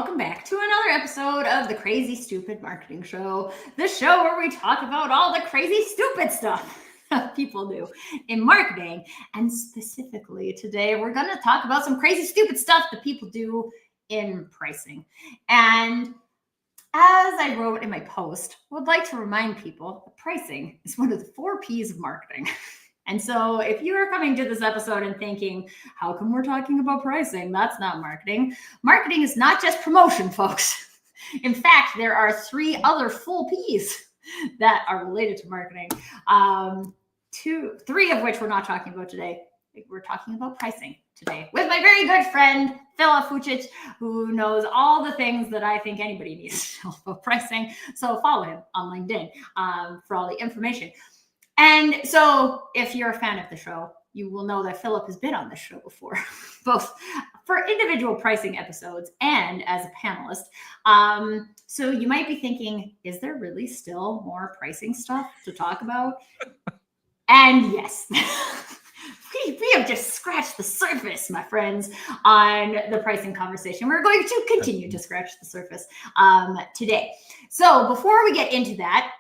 welcome back to another episode of the Crazy Stupid Marketing Show, the show where we talk about all the crazy stupid stuff that people do in marketing. And specifically today, we're going to talk about some crazy stupid stuff that people do in pricing. And as I wrote in my post, I would like to remind people that pricing is one of the 4 P's of marketing. And so if you are coming to this episode and thinking, how come we're talking about pricing? That's not marketing. Marketing is not just promotion, folks. In fact, there are 3 other full P's that are related to marketing. 3 of which we're not talking about today. We're talking about pricing today with my very good friend, Filip Fucic, who knows all the things that I think anybody needs to know about pricing. So follow him on LinkedIn for all the information. And so if you're a fan of the show, you will know that Filip has been on this show before, both for individual pricing episodes and as a panelist. So you might be thinking, is there really still more pricing stuff to talk about? And yes, we have just scratched the surface, my friends, on the pricing conversation. We're going to continue to scratch the surface today. So before we get into that,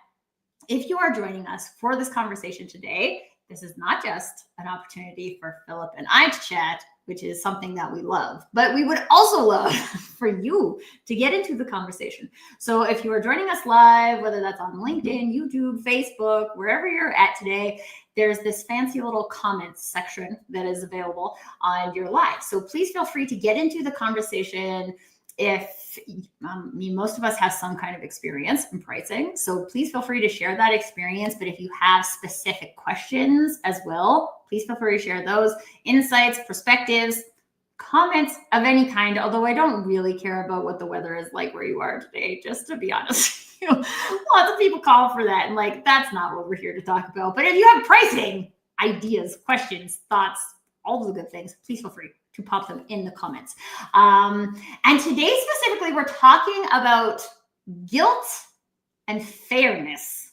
if you are joining us for this conversation today, this is not just an opportunity for Filip and I to chat, which is something that we love, but we would also love for you to get into the conversation. So if you are joining us live, whether that's on LinkedIn, YouTube, Facebook, wherever you're at today, there's this fancy little comments section that is available on your live. So please feel free to get into the conversation. If most of us have some kind of experience in pricing, so please feel free to share that experience. But if you have specific questions as well, please feel free to share those insights, perspectives, comments of any kind. Although I don't really care about what the weather is like where you are today, just to be honest. Lots of people call for that, and that's not what we're here to talk about. But if you have pricing ideas, questions, thoughts, all the good things, please feel free to pop them in the comments. And today specifically, we're talking about guilt and fairness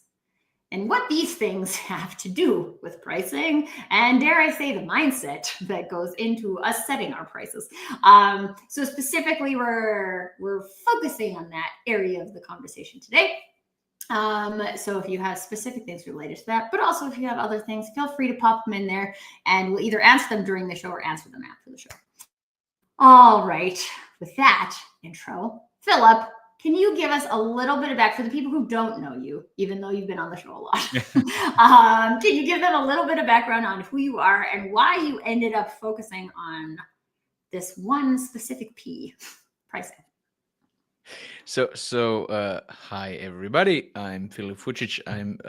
and what these things have to do with pricing and, dare I say, the mindset that goes into us setting our prices. So specifically, we're focusing on that area of the conversation today. So if you have specific things related to that, but also if you have other things, feel free to pop them in there and we'll either answer them during the show or answer them after the show. All right. With that intro, Filip, can you give us a little bit of back for the people who don't know you, even though you've been on the show a lot? Can you give them a little bit of background on who you are and why you ended up focusing on this one specific P, pricing? So hi everybody. I'm Filip Fucic. I'm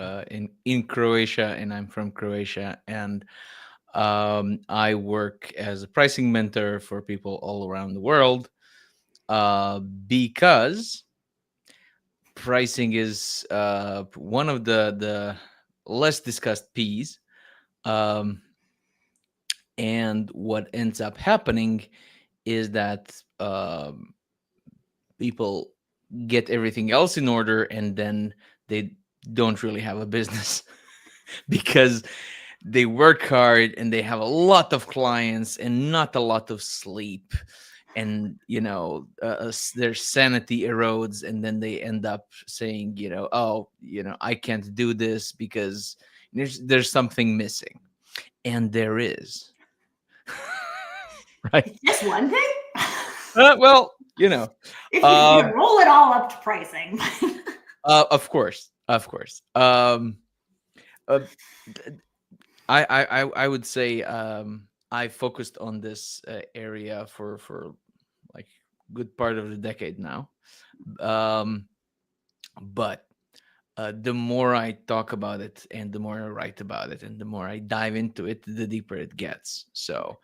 in Croatia, and I'm from Croatia, and I work as a pricing mentor for people all around the world because pricing is one of the less discussed P's, and what ends up happening is that people get everything else in order, and then they don't really have a business because they work hard and they have a lot of clients and not a lot of sleep, and their sanity erodes, and then they end up saying, I can't do this because there's something missing, and there is. Right? Just one thing? Well, if you roll it all up to pricing. Of course. I would say I focused on this area for like good part of the decade now, but the more I talk about it and the more I write about it and the more I dive into it, the deeper it gets. So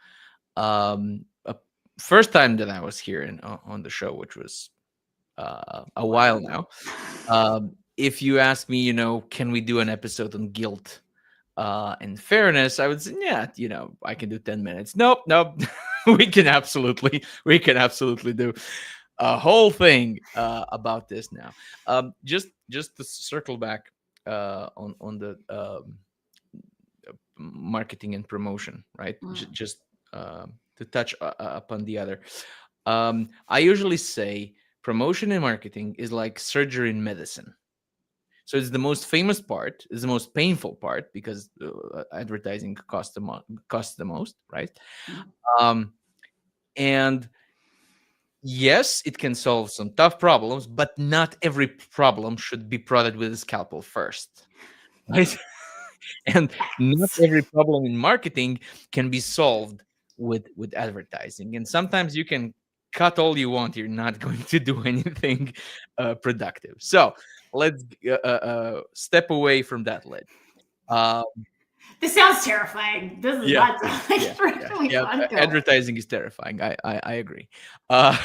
first time that I was here on the show, which was a while now, if you ask me, can we do an episode on guilt and fairness, I would say, yeah, I can do 10 minutes. Nope. we can absolutely do a whole thing about this now. Just to circle back on the marketing and promotion, right? Just to touch upon the other. I usually say promotion and marketing is like surgery in medicine. So it's the most famous part, it's the most painful part because advertising costs the most, right? Mhm. Um, and yes, it can solve some tough problems, but not every problem should be prodded with a scalpel first, right? And not Facts. every problem in marketing can be solved with advertising. And sometimes you can cut all you want, you're not going to do anything productive. So let's step away from that lid. Uh, This sounds terrifying. This is yeah, not yeah, like yeah, yeah, really yeah. fun. Go. Advertising is terrifying. I agree. Uh,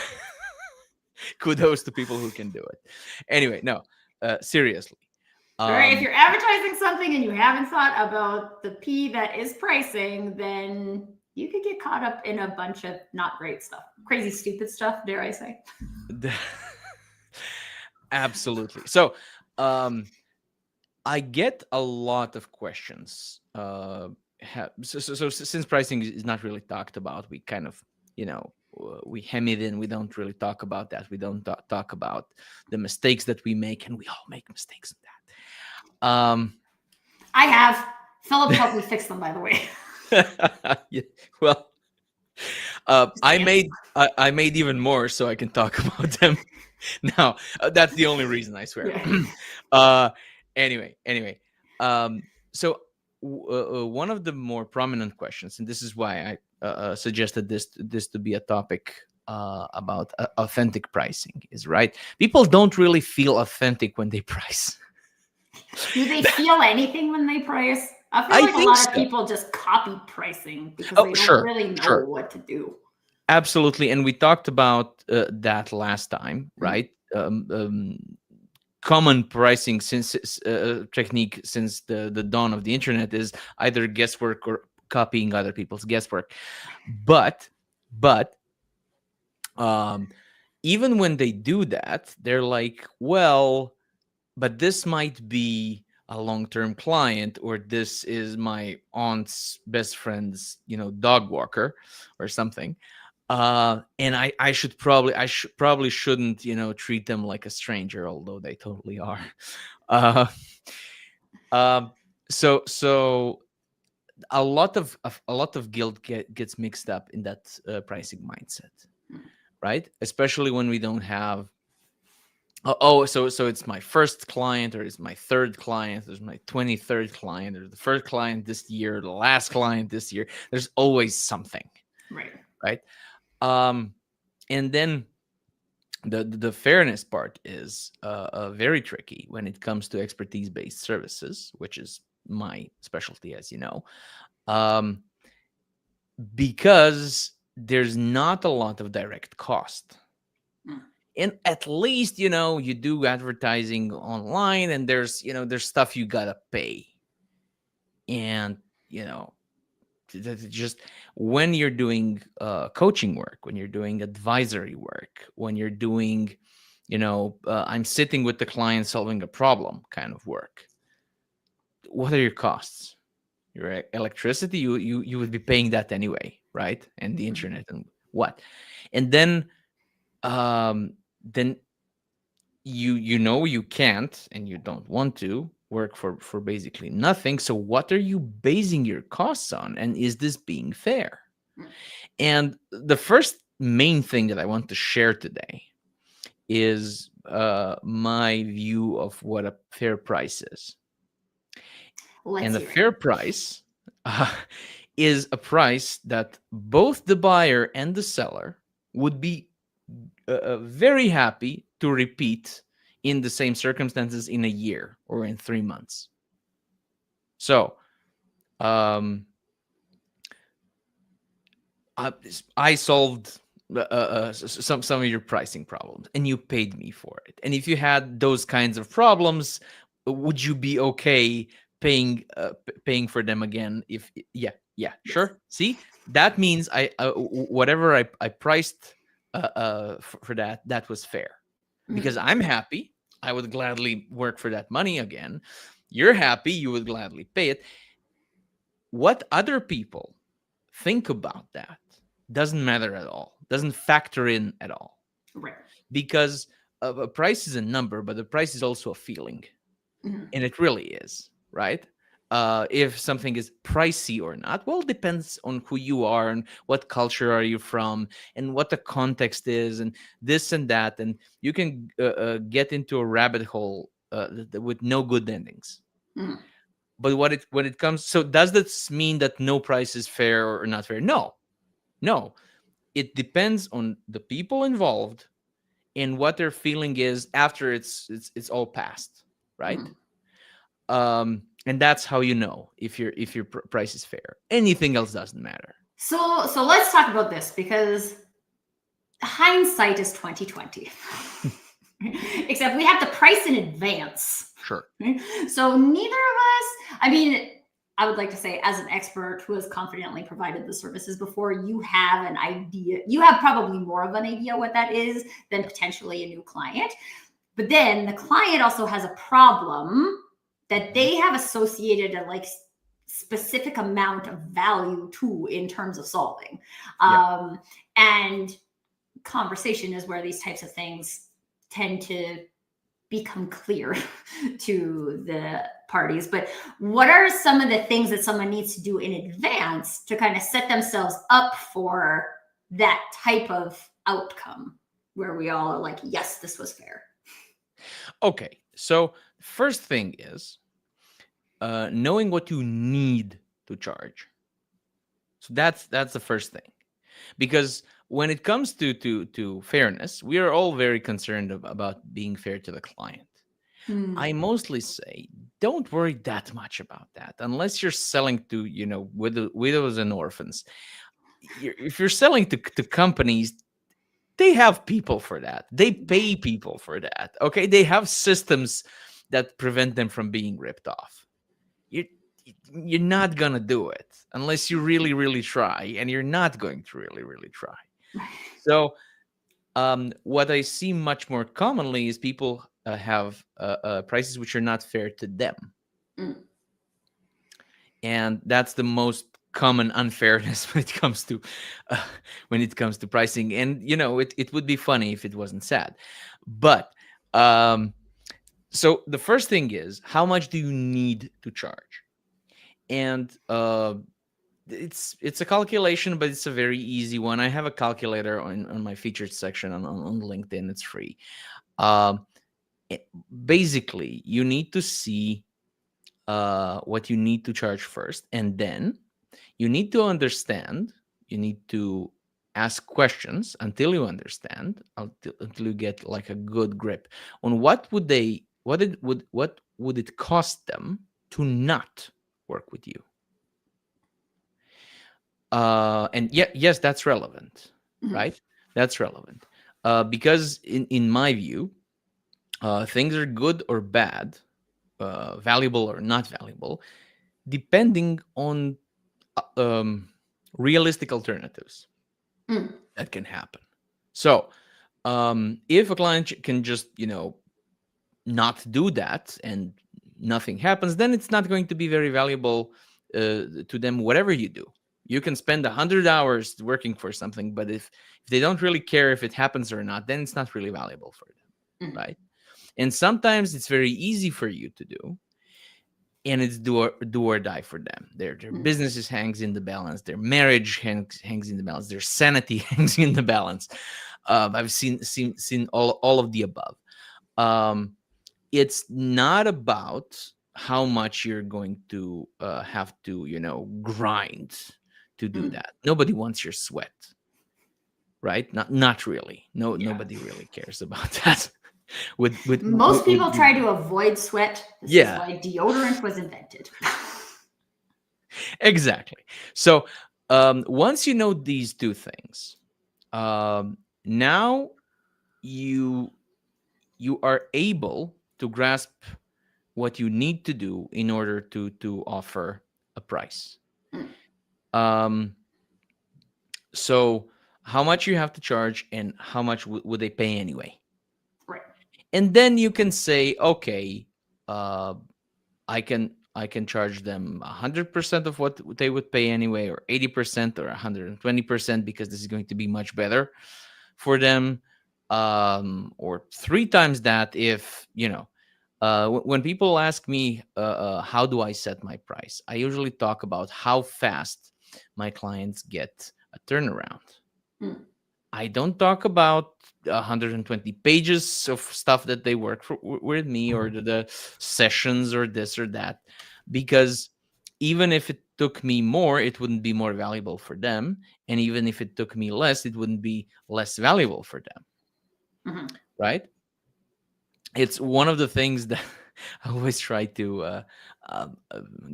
kudos to people who can do it. Anyway, no, seriously. All right, if Um, you're advertising something and you haven't thought about the P that is pricing, then you could get caught up in a bunch of not great stuff, crazy, stupid stuff, dare I say. absolutely. So, I get a lot of questions. So since pricing is not really talked about, we kind of, we hem it in. We don't really talk about that. We don't talk about the mistakes that we make, and we all make mistakes in that. I have. Philip helped me fix them, by the way. Yeah, well, Just saying. I made even more, so I can talk about them. Now, that's the only reason, I swear. Yeah. uh, anyway, so one of the more prominent questions, and this is why I suggested this to be a topic about authentic pricing, is right. People don't really feel authentic when they price. Do they feel anything when they price? I feel I like a think lot of so. people just copy pricing because Oh, they don't sure, really know sure. what to do. Absolutely, and we talked about that last time, Mhm. right? Common pricing since technique since the dawn of the internet is either guesswork or copying other people's guesswork. But um, even when they do that, they're like, well, but this might be a long-term client, or this is my aunt's best friend's, dog walker or something. And I shouldn't, treat them like a stranger, although they totally are. uh um so a lot of guilt gets mixed up in that pricing mindset, right? Especially when we don't have so it's my first client, or it's my third client, there's my 23rd client, or the first client this year, the last client this year. There's always something, Right. right? And then the fairness part is very tricky when it comes to expertise based services, which is my specialty, as you know, um, because there's not a lot of direct cost. Mm. And at least, you do advertising online, and there's stuff you gotta pay. And you know just when you're doing coaching work, when you're doing advisory work, when you're doing I'm sitting with the client solving a problem kind of work, what are your costs? Your electricity, you would be paying that anyway, right? And the Mhm. internet and what. And then you can't, and you don't want to work for basically nothing. So what are you basing your costs on, and is this being fair? Mm. And the first main thing that I want to share today is my view of what a fair price is. And Let's a hear it. fair price uh, is a price that both the buyer and the seller would be very happy to repeat in the same circumstances in a year or in 3 months. So, um, I solved some of your pricing problems, and you paid me for it. And if you had those kinds of problems, would you be okay paying for them again? If yeah, Yes. sure. See, that means whatever I priced for that was fair, because Mhm. I'm happy. I would gladly work for that money again. You're happy. You would gladly pay it. What other people think about that doesn't matter at all, doesn't factor in at all. Right. because a price is a number, but the price is also a feeling, Mhm. and it really is, right? If something is pricey or not, well, it depends on who you are and what culture are you from and what the context is and this and that, and you can get into a rabbit hole with no good endings. Mhm. But when it comes, so does this mean that no price is fair or not fair? No, no. It depends on the people involved and what their feeling is after it's all passed, right? Mhm. And that's how you know if your price is fair. Anything else doesn't matter. So let's talk about this because hindsight is 2020. Except we have to price in advance. Sure. So neither of us, I mean, I would like to say, as an expert who has confidently provided the services before, you have an idea. You have probably more of an idea what that is than potentially a new client. But then the client also has a problem that they have associated a like specific amount of value to in terms of solving. Yeah. And conversation is where these types of things tend to become clear to the parties. But what are some of the things that someone needs to do in advance to kind of set themselves up for that type of outcome where we all are like, yes, this was fair? Okay. So first thing is knowing what you need to charge. So that's the first thing, because when it comes to fairness, we are all very concerned about being fair to the client. I mostly say don't worry that much about that unless you're selling to widows and orphans. If you're selling to companies, they have people for that. They pay people for that. Okay, they have systems that prevent them from being ripped off. You you're not gonna do it unless you really really try, and you're not going to really really try. So what I see much more commonly is people have prices which are not fair to them, Mm. and that's the most common unfairness uh, when it comes to pricing. And it would be funny if it wasn't sad, but um, so the first thing is, how much do you need to charge? And it's a calculation, but it's a very easy one. I have a calculator on my featured section on LinkedIn. It's free. um, Basically, you need to see what you need to charge first, and then you need to understand. You need to ask questions until you understand, until you get like a good grip on what would it cost them to not work with you. And yes, that's relevant, Mhm. right? That's relevant, because in my view, things are good or bad, valuable or not valuable, depending on realistic alternatives Mm. that can happen. So, if a client can just not do that and nothing happens, then it's not going to be very valuable to them. Whatever you do, you can spend 100 hours working for something, but if they don't really care if it happens or not, then it's not really valuable for them, Mm. right? And sometimes it's very easy for you to do, and it's do or die for them. Their Mm. businesses hangs in the balance, their marriage hangs in the balance, their sanity hangs in the balance. I've seen all of the above. um, it's not about how much you're going to have to grind to do Mm. that. Nobody wants your sweat, right? Not really. No, Yeah. nobody really cares about that. Most people try to avoid sweat. This is Yeah, why deodorant was invented. exactly. So once you know these two things, now you you are able to grasp what you need to do in order to offer a price. Mm. um so how much you have to charge and how much would they pay anyway, Right. and then you can say, okay, uh I can charge them 100% of what they would pay anyway, or 80% or 120%, because this is going to be much better for them. or three times that if when people ask me how do I set my price, I usually talk about how fast my clients get a turnaround. Mm. I don't talk about 120 pages of stuff that they work with me, or the sessions or this or that, because even if it took me more, it wouldn't be more valuable for them. And even if it took me less, it wouldn't be less valuable for them. Mhm. Right? It's one of the things that I always try to uh, uh,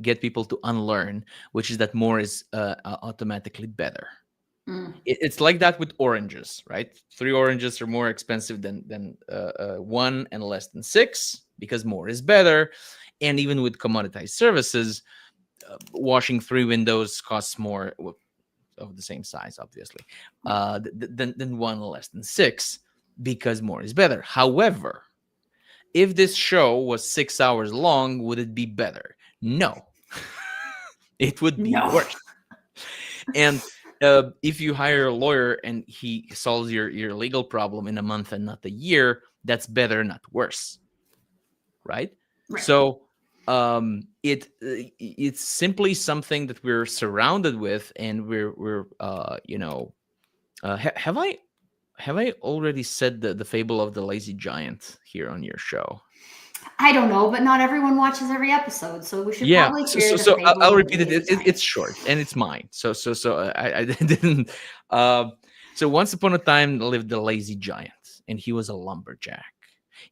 get people to unlearn, which is that more is automatically better. Mm. It's like that with oranges, right? Three oranges are more expensive than one, and less than six, because more is better. And even with commoditized services, washing three windows costs more, of the same size, obviously, than one less than six, because more is better. However, if this show was 6 hours long, would it be better? No, it would be No. worse. And if you hire a lawyer and he solves your legal problem in a month and not a year, that's better, not worse, right? Right. So it's simply something that we're surrounded with, and we're have I already said the fable of the lazy giant here on your show? I don't know, but not everyone watches every episode, so we should Yeah, probably so hear so, the so I'll, fable I'll of the repeat it. lazy giant. It's short and it's mine. I didn't. Um, so once upon a time lived the lazy giant, and he was a lumberjack.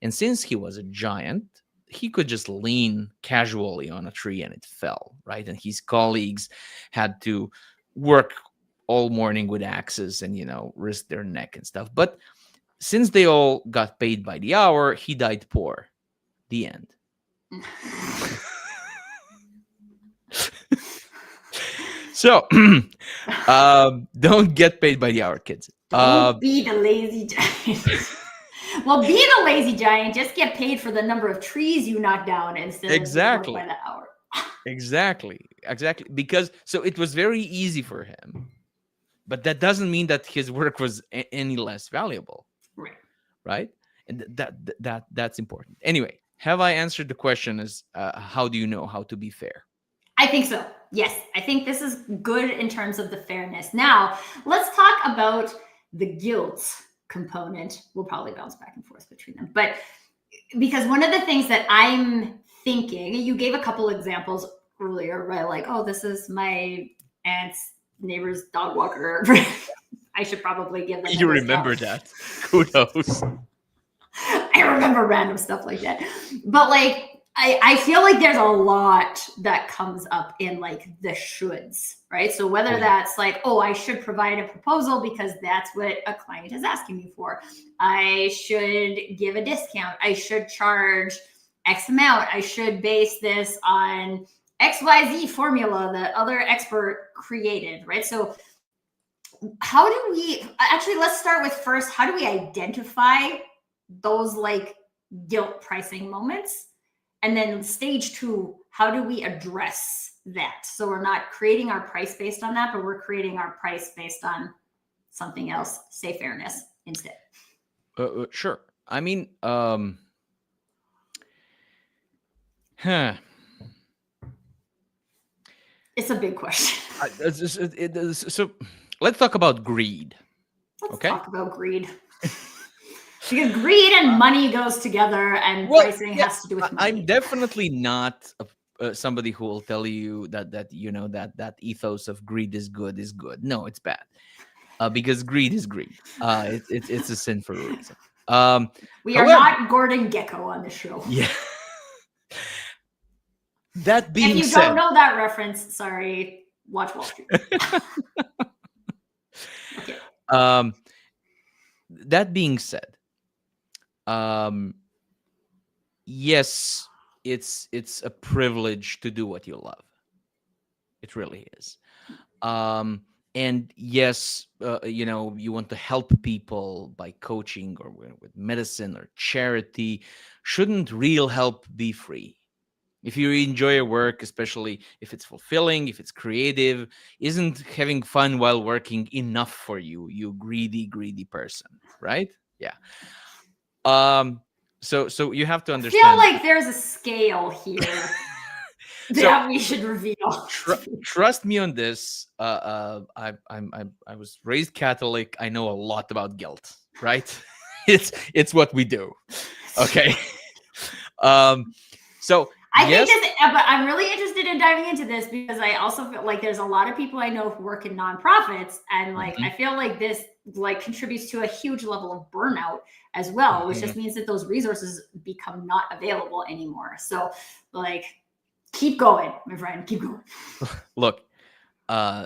And since he was a giant, he could just lean casually on a tree and it fell, right? And his colleagues had to work all morning with axes and risk their neck and stuff. But since they all got paid by the hour, he died poor. The end. So don't get paid by the hour, kids. Don't be the lazy giant. Well, be the lazy giant. Just get paid for the number of trees you knock down instead of being worked by Exactly. the hour. Exactly. Because so it was very easy for him, but that doesn't mean that his work was any less valuable, Right. right? And that's important. Anyway, have I answered the question? Is how do you know how to be fair? I think so. Yes, I think this is good in terms of the fairness. Now, let's talk about the guilt component. We'll probably bounce back and forth between them. But because one of the things that I'm thinking, you gave a couple examples earlier, right? Like, oh, this is my aunt's neighbor's dog walker. I should probably give them a You discount. remember that? Kudos. I remember random stuff like that. But like, I feel like there's a lot that comes up in like the shoulds, right? So whether Oh, yeah. that's like, oh, I should provide a proposal because that's what a client is asking me for. I should give a discount. I should charge X amount. I should base this on XYZ formula that other expert created, right? So how do we actually, let's start with first, how do we identify those like guilt pricing moments? And then stage two, how do we address that? So we're not creating our price based on that, but we're creating our price based on something else, say fairness instead. Sure. I mean, huh. It's a big question. So let's talk about greed. Let's Okay. talk about greed. Because greed and money goes together, and Well, pricing yeah, has to do with money. I'm definitely not somebody who will tell you that ethos of greed is good is good. No, it's bad. Because greed is greed. It's a sin for a reason. We are However, not Gordon Gekko on the show. yeah. That If being you said, don't know that reference, sorry, watch Wall Street. Okay. That being said, yes, it's a privilege to do what you love. It really is. And yes, you want to help people by coaching or with medicine or charity. Shouldn't real help be free? If you enjoy your work, especially if it's fulfilling, if it's creative, isn't having fun while working enough for you, you greedy person, right? Yeah. Um. So you have to I feel understand. like there's a scale here So that we should reveal. trust me on this. I was raised Catholic. I know a lot about guilt. Right. It's what we do. Okay. Um. So I think yes. this, but I'm really interested in diving into this because I also feel like there's a lot of people I know who work in nonprofits, and like I Mhm, feel like this like contributes to a huge level of burnout as well, which mhm. just means that those resources become not available anymore. So, like, keep going, my friend, keep going. Look,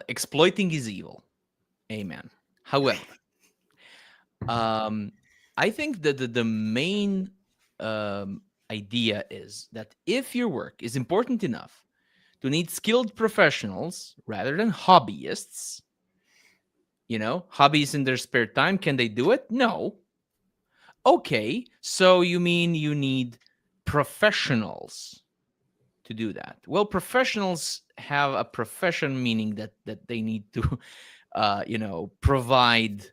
exploiting is evil. Amen. However, um, I think that the main idea is that if your work is important enough to need skilled professionals rather than hobbyists, hobbies in their spare time, can they do it? No. Okay, so you mean you need professionals to do that? Well, professionals have a profession, meaning that they need to provide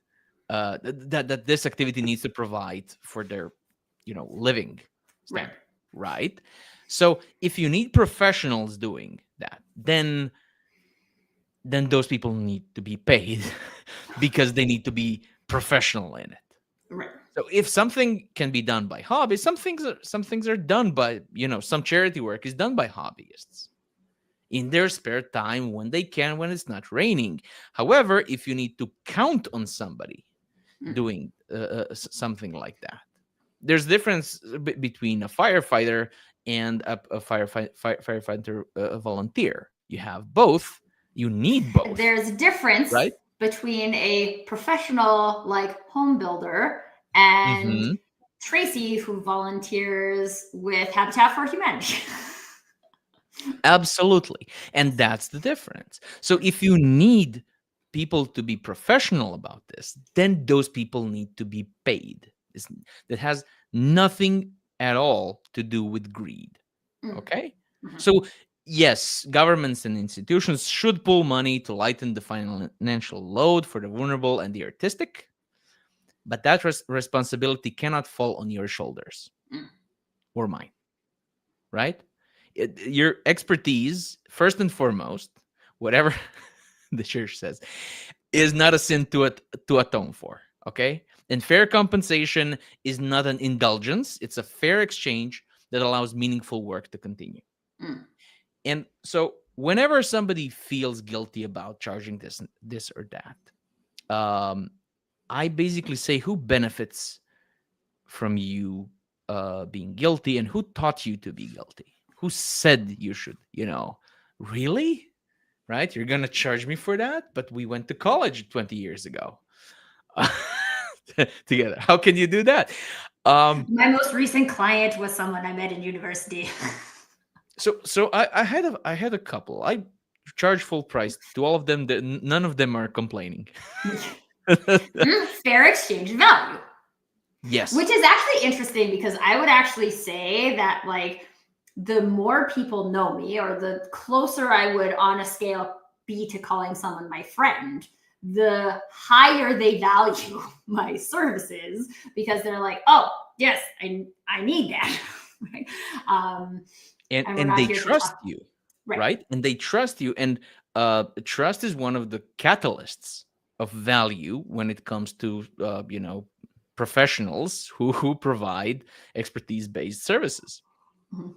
that this activity needs to provide for their living Right. standard, right? So if you need professionals doing that, then those people need to be paid because they need to be professional in it. Right. So if something can be done by hobbies, some things are done by, some charity work is done by hobbyists in their spare time when they can, when it's not raining. However, if you need to count on somebody Mm. doing something like that, there's difference between a firefighter and a firefighter volunteer. You have both. You need both, There's a difference right? between a professional like home builder and Hmm. Tracy, who volunteers with Habitat for Humanity. Absolutely. And that's the difference. So if you need people to be professional about this, then those people need to be paid. That has nothing at all to do with greed. Mm. Okay? Mhm. So, yes, governments and institutions should pull money to lighten the financial load for the vulnerable and the artistic, but that responsibility cannot fall on your shoulders Mm. or mine, right? Your expertise, first and foremost, whatever the church says, is not a sin to atone for. Okay, and fair compensation is not an indulgence; it's a fair exchange that allows meaningful work to continue. Mm. And so, whenever somebody feels guilty about charging this or that, I basically say, who benefits from you being guilty, and who taught you to be guilty? Who said you should? Really? Right? You're gonna charge me for that? But we went to college 20 years ago together. How can you do that? Um, My most recent client was someone I met in university. so I had a couple. I charge full price to all of them. None of them are complaining. Fair exchange value. Yes. Which is actually interesting because I would actually say that like the more people know me or the closer I would on a scale be to calling someone my friend, the higher they value my services because they're like, oh, yes, I need that. Right? and And we're and not they here to trust talk. you, Right. right? And they trust you, and trust is one of the catalysts of value when it comes to professionals who provide expertise based services. Mhm.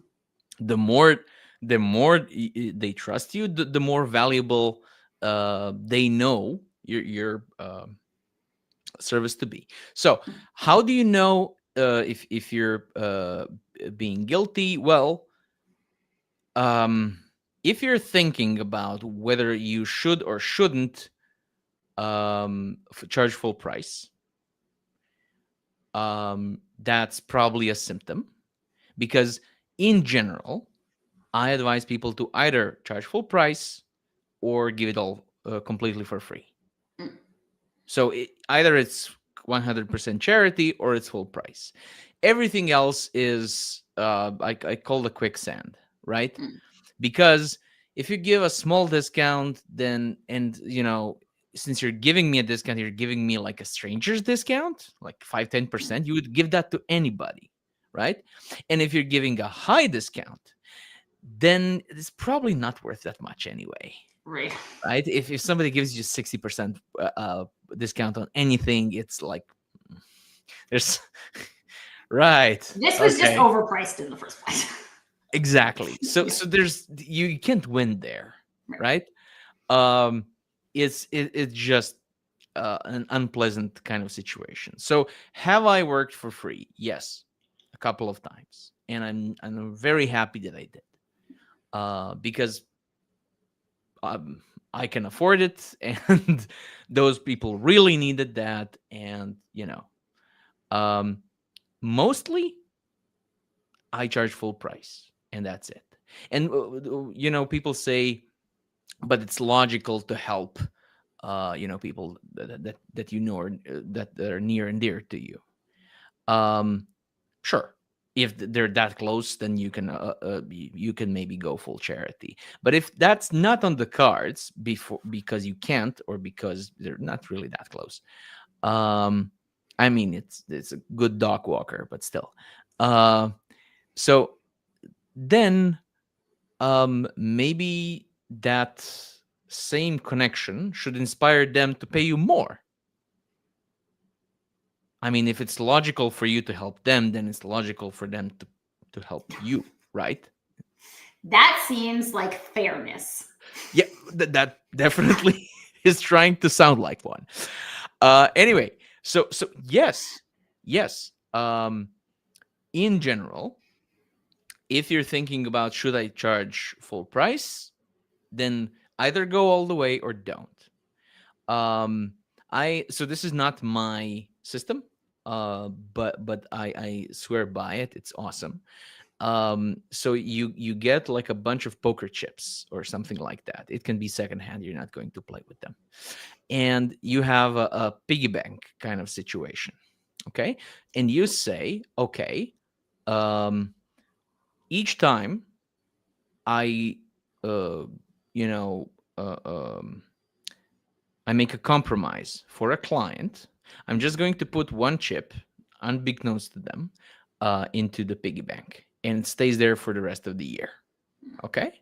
The more they trust you, the more valuable they know your service to be. So how do you know if you're being guilty? Well, um, if you're thinking about whether you should or shouldn't charge full price, that's probably a symptom, because in general, I advise people to either charge full price or give it all completely for free. Mm. So either it's 100% charity or it's full price. Everything else is I call the quicksand, right? Mm. Because if you give a small discount, then, and since you're giving me a discount, you're giving me like a stranger's discount, like 5-10%. You would give that to anybody, right? And if you're giving a high discount, then it's probably not worth that much anyway, Right. right? If somebody gives you 60% discount on anything, it's like there's right. This was just Okay. overpriced in the first place. Exactly. So Yeah. so there's you can't win there, Right. right? It's just an unpleasant kind of situation. So have I worked for free? Yes, a couple of times, and I'm very happy that I did, because I can afford it, and those people really needed that, and um, mostly I charge full price, and that's it. And people say, but it's logical to help people that that are near and dear to you. Sure, if they're that close, then you can maybe go full charity. But if that's not on the cards, because you can't, or because they're not really that close, um I mean, it's a good dog walker, but still. Uh so then maybe that same connection should inspire them to pay you more. I mean, if it's logical for you to help them, then it's logical for them to help you, right? That seems like fairness. Yeah, that definitely is trying to sound like one. Anyway, so yes. In general, if you're thinking about should I charge full price, then either go all the way or don't. So this is not my system, but I swear by it. It's awesome. So you get like a bunch of poker chips or something like that. It can be secondhand. You're not going to play with them, and you have a piggy bank kind of situation. Okay, and you say, okay, um, each time I, uh, you know, uh, um, I make a compromise for a client, I'm just going to put one chip, unbeknownst to them, into the piggy bank, and it stays there for the rest of the year. Okay,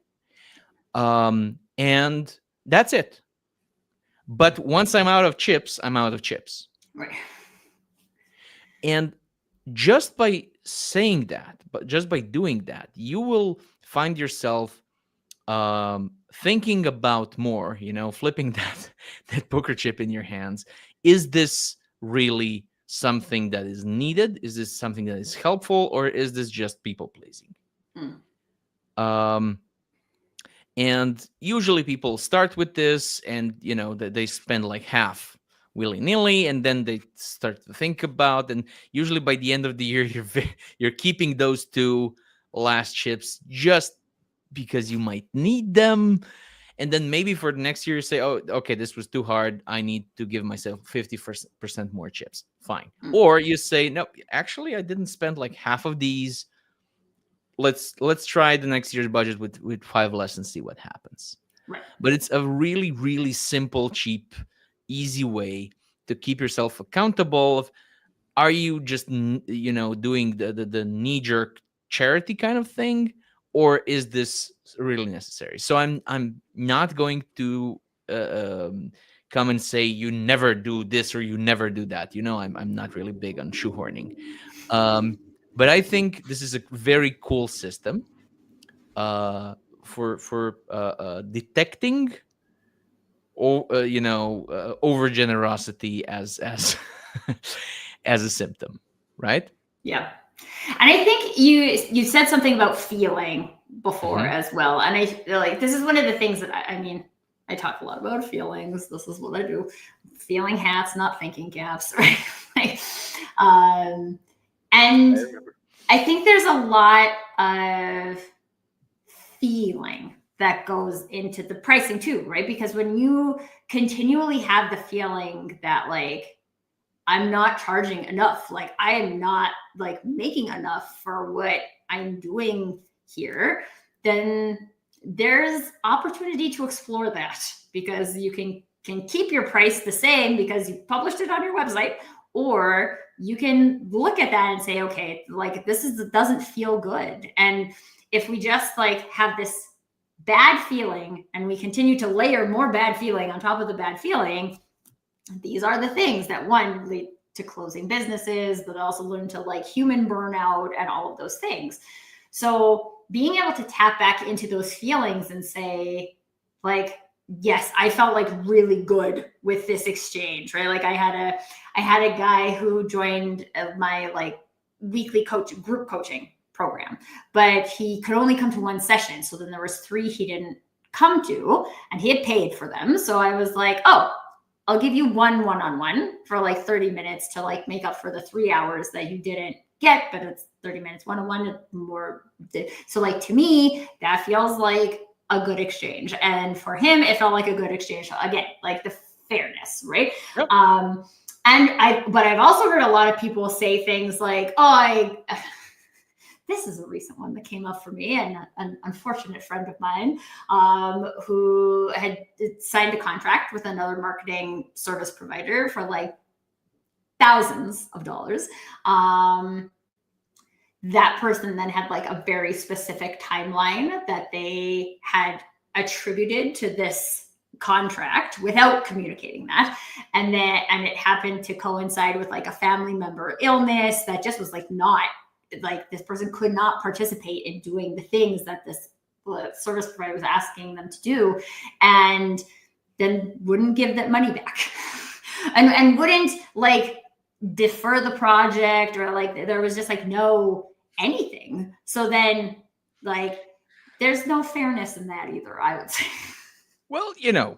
and that's it. But once I'm out of chips, I'm out of chips. Right. And just by saying that, but just by doing that, you will find yourself thinking about more, flipping that poker chip in your hands. Is this really something that is needed? Is this something that is helpful, or is this just people pleasing? Mm. um and usually people start with this, and they spend like half willy-nilly, and then they start to think about, and usually by the end of the year you're keeping those two last chips just because you might need them. And then maybe for the next year you say, oh, okay, this was too hard, I need to give myself 50% more chips. Fine. Mm. Or you say, no, actually I didn't spend like half of these. Let's try the next year's budget with 5 less and see what happens. Right. But it's a really, really simple, cheap, easy way to keep yourself accountable. Are you just doing the knee-jerk charity kind of thing, or is this really necessary? So I'm not going to come and say you never do this or you never do that. I'm not really big on shoehorning. But I think this is a very cool system for detecting over generosity as as a symptom, right? Yeah. And I think you said something about feeling before Mhm. as well. And I feel like this is one of the things that I mean, I talk a lot about feelings. This is what I do. Feeling hats, not thinking caps, right? Like, and I think there's a lot of feeling that goes into the pricing too, right? Because when you continually have the feeling that like I'm not charging enough, like I am not like making enough for what I'm doing here, then there's opportunity to explore that because you can can keep your price the same because you published it on your website, or you can look at that and say, okay, like doesn't feel good. And if we just like have this bad feeling and we continue to layer more bad feeling on top of the bad feeling, these are the things that lead to closing businesses, but also lead to like human burnout and all of those things. So being able to tap back into those feelings and say, like, yes, I felt like really good with this exchange, right? Like I had a guy who joined my like weekly group coaching program, but he could only come to one session. So then there was 3 he didn't come to, and he had paid for them. So I was like, oh, I'll give you one-on-one for like 30 minutes to like make up for the 3 hours that you didn't get, but it's 30 minutes one-on-one more. So like, to me, that feels like a good exchange. And for him, it felt like a good exchange. Again, like the fairness, right? Yep. But I've also heard a lot of people say things like, oh, this is a recent one that came up for me, and an unfortunate friend of mine who had signed a contract with another marketing service provider for like thousands of dollars. That person then had like a very specific timeline that they had attributed to this contract without communicating that. And it happened to coincide with like a family member illness that just was like not, like this person could not participate in doing the things that this service provider was asking them to do, and then wouldn't give that money back and wouldn't like defer the project, or like there was just like no anything. So then like there's no fairness in that either, I would say. Well, you know,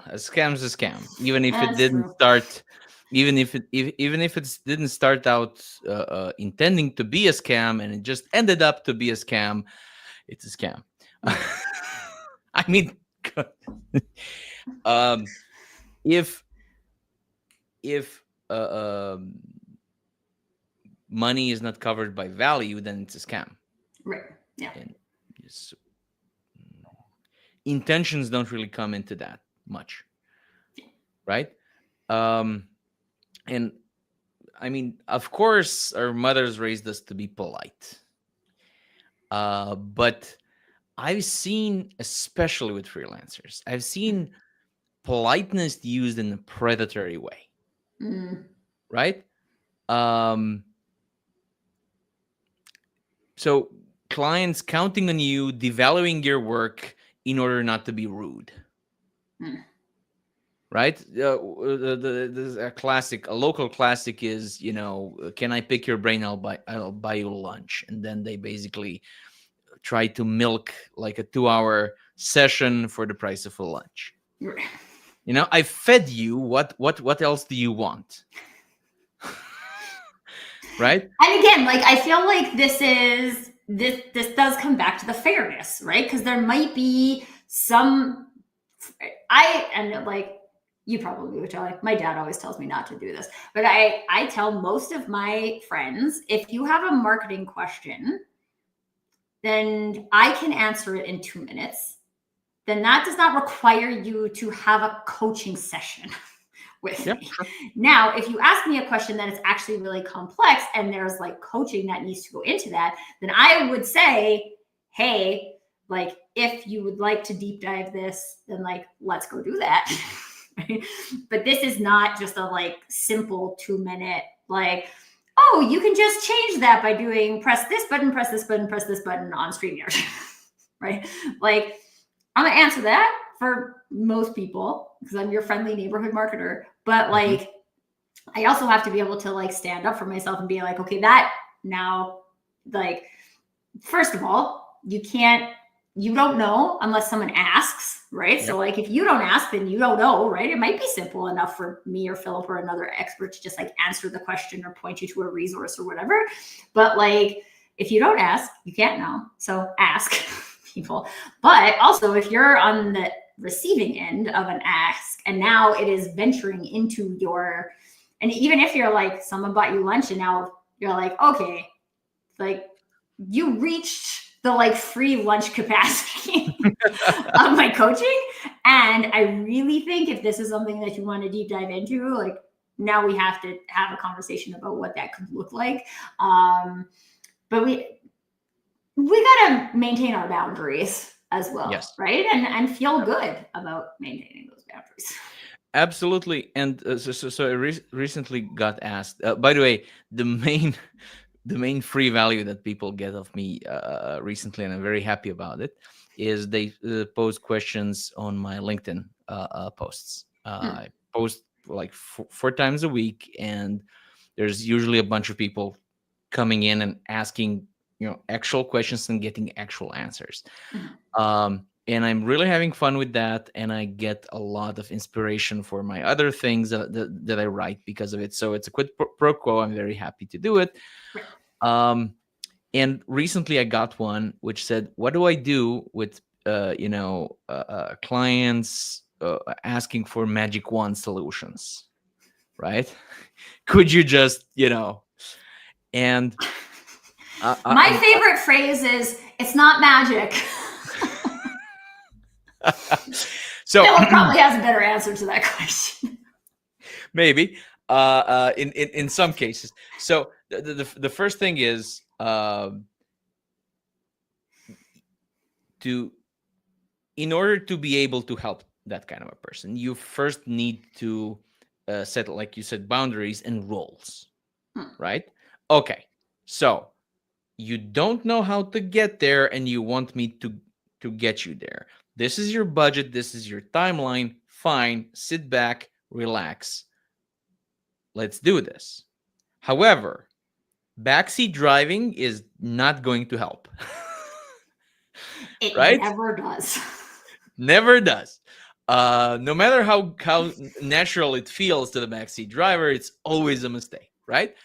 a scam's a scam, even if That's it didn't true. start, even if it didn't start out intending to be a scam and it just ended up to be a scam, it's a scam. I mean, if money is not covered by value, then it's a scam. Right. Yeah. And intentions don't really come into that much, right? And I mean, of course, our mothers raised us to be polite, but I've seen, especially with freelancers, I've seen politeness used in a predatory way, right? So clients counting on you, devaluing your work in order not to be rude, right? A classic, a local classic is, you know, can I pick your brain? I'll buy you lunch. And then they basically try to milk like a 2-hour session for the price of a lunch. You know, I fed you. What else do you want? Right? And again, like I feel like this does come back to the fairness, right? Because there might be some, and like you probably would tell, like my dad always tells me not to do this, but I tell most of my friends, if you have a marketing question, then I can answer it in 2 minutes. Then that does not require you to have a coaching session with me. Sure. Now, if you ask me a question that is actually really complex and there's like coaching that needs to go into that, then I would say, hey, like if you would like to deep dive this, then like let's go do that. But this is not just a like simple 2-minute like, oh, you can just change that by doing press this button, press this button, press this button on StreamYard, right? Like I'm gonna answer that for most people because I'm your friendly neighborhood marketer. But like, I also have to be able to like stand up for myself and be like, okay, that now, like, first of all, you don't know unless someone asks, right? Yep. So like, if you don't ask, then you don't know, right? It might be simple enough for me or Philip or another expert to just like answer the question or point you to a resource or whatever. But like, if you don't ask, you can't know. So ask people. But also if you're on the receiving end of an ask and now it is venturing into your, and even if you're like someone bought you lunch and now you're like, okay, like you reached the like free lunch capacity of my coaching And I really think if this is something that you want to deep dive into, like now we have to have a conversation about what that could look like. But we got to maintain our boundaries as well, Yes. right? And feel good about maintaining those boundaries. Absolutely. And so I recently got asked. By the way, the main free value that people get of me recently, and I'm very happy about it, is they pose questions on my LinkedIn posts. I post like 4 times a week, and there's usually a bunch of people coming in and asking actual questions and getting actual answers. And I'm really having fun with that, and I get a lot of inspiration for my other things that I write because of it. So it's a quid pro quo. I'm very happy to do it. And recently I got one which said, what do I do with clients asking for magic wand solutions, right? Could you just and my favorite phrase is, it's not magic. So Philip probably has a better answer to that question. Maybe in some cases. So the first thing is in order to be able to help that kind of a person, you first need to set, like you said, boundaries and roles, right? Okay, so you don't know how to get there, and you want me to get you there. This is your budget. This is your timeline. Fine. Sit back, relax. Let's do this. However, backseat driving is not going to help. It right? never does. Never does. No matter how natural it feels to the backseat driver, it's always a mistake, right?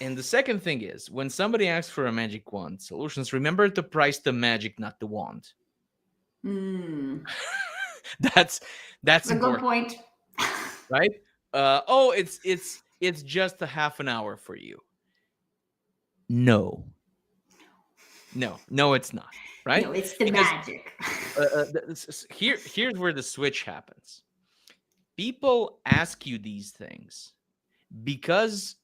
And the second thing is, when somebody asks for a magic wand solutions, remember to price the magic, not the wand. That's a important. good point. Right? It's just a half an hour for you. No, it's not. Right? No, it's the magic. Here's where the switch happens. People ask you these things because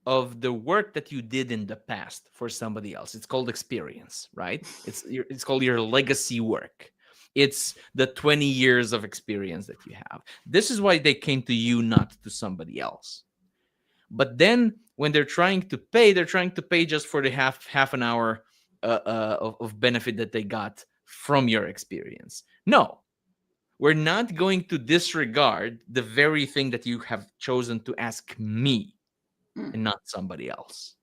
of the work that you did in the past for somebody else. It's called experience, right? It's called your legacy work. It's the 20 years of experience that you have. This is why they came to you, not to somebody else. But then when they're trying to pay just for the half an hour of benefit that they got from your experience. No, we're not going to disregard the very thing that you have chosen to ask me and not somebody else.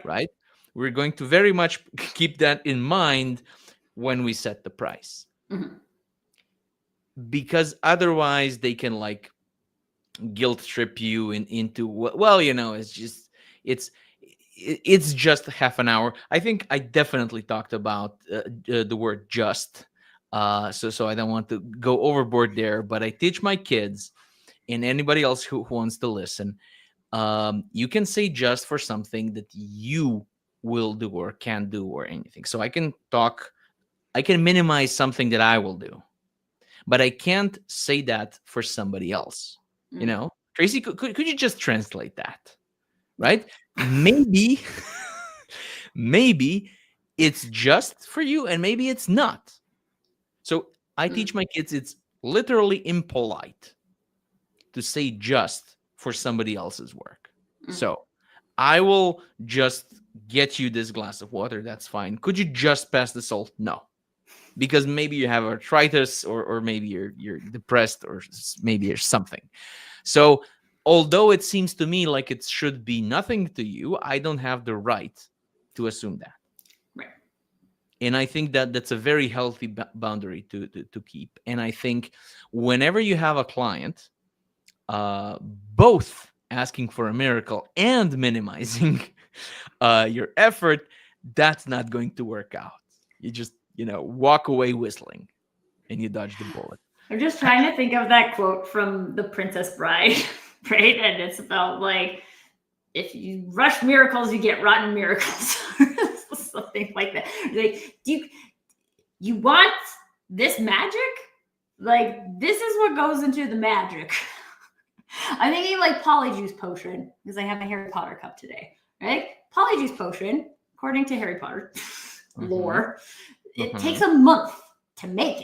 Right? We're going to very much keep that in mind when we set the price. Because otherwise they can like guilt trip you into, well, it's just half an hour. I think I definitely talked about the word just. So I don't want to go overboard there, but I teach my kids and anybody else who wants to listen. You can say just for something that you will do or can do or anything. So I can minimize something that I will do, but I can't say that for somebody else. Tracy, could you just translate that? Right? Maybe it's just for you and maybe it's not. So I teach my kids it's literally impolite to say just for somebody else's work. So I will just get you this glass of water. That's fine. Could you just pass the salt? No. Because maybe you have arthritis or maybe you're depressed or maybe there's something. So although it seems to me like it should be nothing to you, I don't have the right to assume that. Right. And I think that that's a very healthy boundary to keep. And I think whenever you have a client, both asking for a miracle and minimizing your effort, that's not going to work out. You just, walk away whistling and you dodge the bullet. I'm just trying to think of that quote from The Princess Bride, right? And it's about like, if you rush miracles, you get rotten miracles. Something like that. Like, you want this magic? Like, this is what goes into the magic. I'm thinking like Polyjuice Potion, because I have a Harry Potter cup today, right? Polyjuice Potion, according to Harry Potter lore, it takes a month to make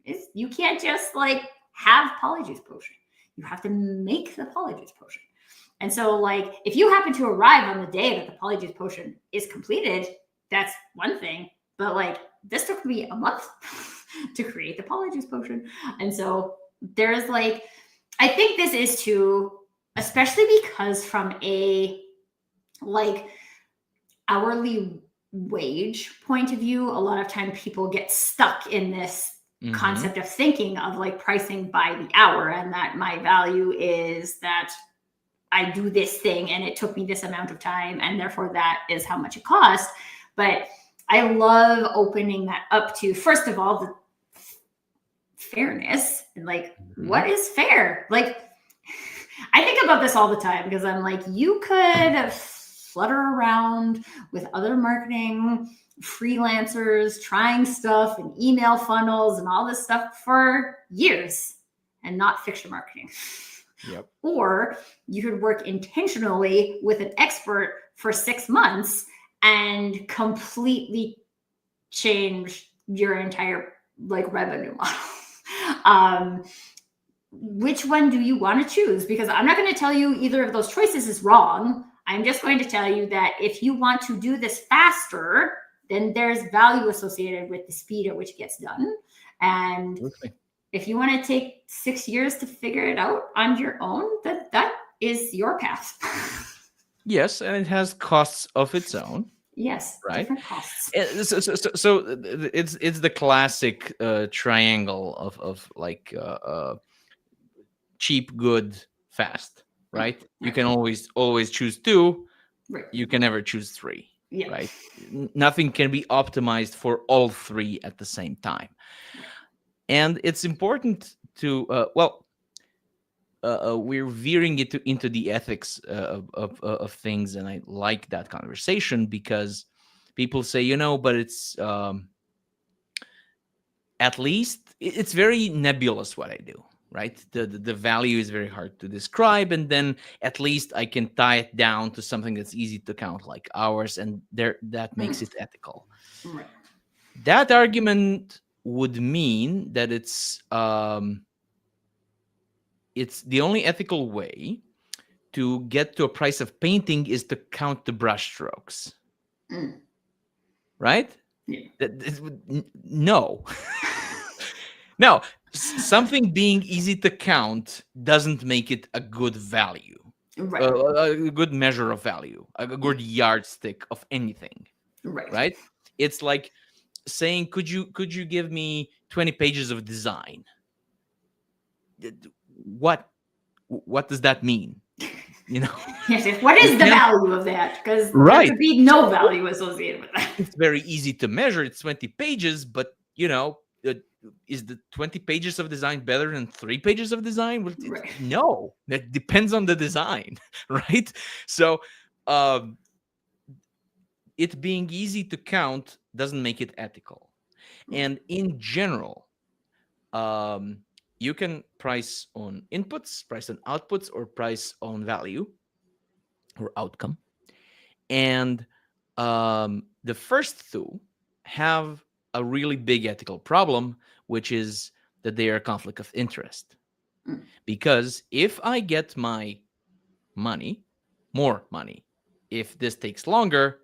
it. You can't just like have Polyjuice Potion. You have to make the Polyjuice Potion. And so, like, if you happen to arrive on the day that the Polyjuice Potion is completed, that's one thing. But like, this took me a month to create the Polyjuice Potion. And so there's like, I think this is too, especially because from a like hourly wage point of view, a lot of time people get stuck in this concept of thinking of like pricing by the hour, and that my value is that I do this thing and it took me this amount of time, and therefore that is how much it costs. But I love opening that up to, first of all, the fairness and like, what is fair? Like, I think about this all the time because I'm like, you could flutter around with other marketing freelancers trying stuff and email funnels and all this stuff for years and not fix your marketing. Yep. Or you could work intentionally with an expert for 6 months and completely change your entire like revenue model. Which one do you want to choose? Because I'm not going to tell you either of those choices is wrong. I'm just going to tell you that if you want to do this faster, then there's value associated with the speed at which it gets done. And if you want to take 6 years to figure it out on your own, that is your path. Yes, and it has costs of its own. Yes, right. Different costs. So it's the classic triangle of like cheap, good, fast, right? You can always choose 2. Right. You can never choose 3. Yeah. Right. Nothing can be optimized for all 3 at the same time. And it's important to we're veering into the ethics of things, and I like that conversation because people say, but it's at least it's very nebulous what I do, right? The value is very hard to describe, and then at least I can tie it down to something that's easy to count, like hours, and that makes it ethical. Right. That argument would mean that it's the only ethical way to get to a price of painting is to count the brush strokes. Right? Yeah. No. No, something being easy to count doesn't make it a good value. Right. A good measure of value, a good yardstick of anything. Right? It's like saying, could you give me 20 pages of design? What does that mean? What is the value of that? Because there could be no value associated with that. It's very easy to measure. It's 20 pages, but is the 20 pages of design better than 3 pages of design? Well, no, that depends on the design, right? So it being easy to count doesn't make it ethical. And in general, you can price on inputs, price on outputs, or price on value or outcome. And the first 2 have a really big ethical problem, which is that they are a conflict of interest. Because if I get my money, more money, if this takes longer,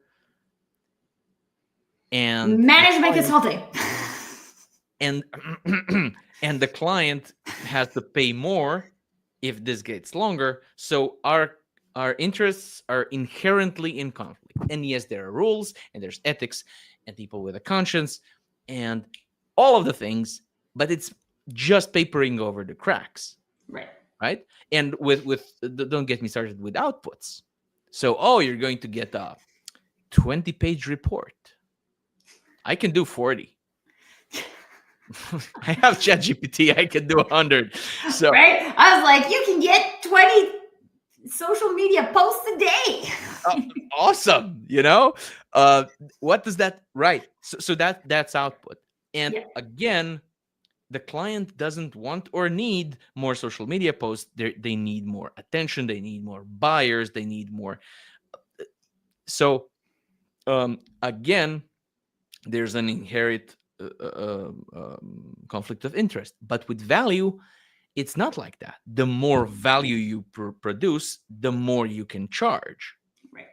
and management consulting, and and the client has to pay more if this gets longer, so our interests are inherently in conflict. And yes, there are rules and there's ethics and people with a conscience and all of the things, but it's just papering over the cracks. Right. And with don't get me started with outputs. So you're going to get a 20-page report. I can do 40. I have ChatGPT. I can do 100. So right. I was like, you can get 20 social media posts a day. Awesome. What does that, right? So that's output. And again, the client doesn't want or need more social media posts. They need more attention. They need more buyers. They need more. So again, there's an inherent conflict of interest. But with value, it's not like that. The more value you produce, the more you can charge. Right.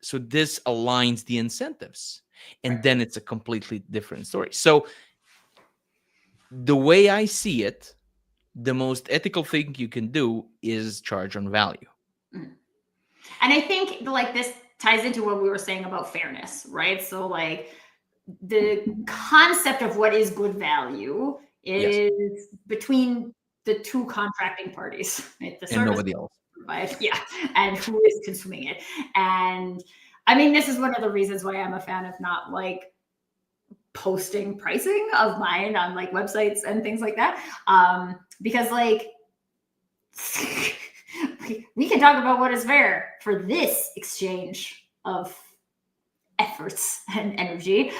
So this aligns the incentives, and Right. then it's a completely different story. So the way I see it, the most ethical thing you can do is charge on value. Mm. And I think like this ties into what we were saying about fairness, right? So like the concept of what is good value is between the two contracting parties, right? The And service nobody else. provided, yeah, and who is consuming it. And I mean, this is one of the reasons why I'm a fan of not like posting pricing of mine on like websites and things like that, because like we can talk about what is fair for this exchange of efforts and energy,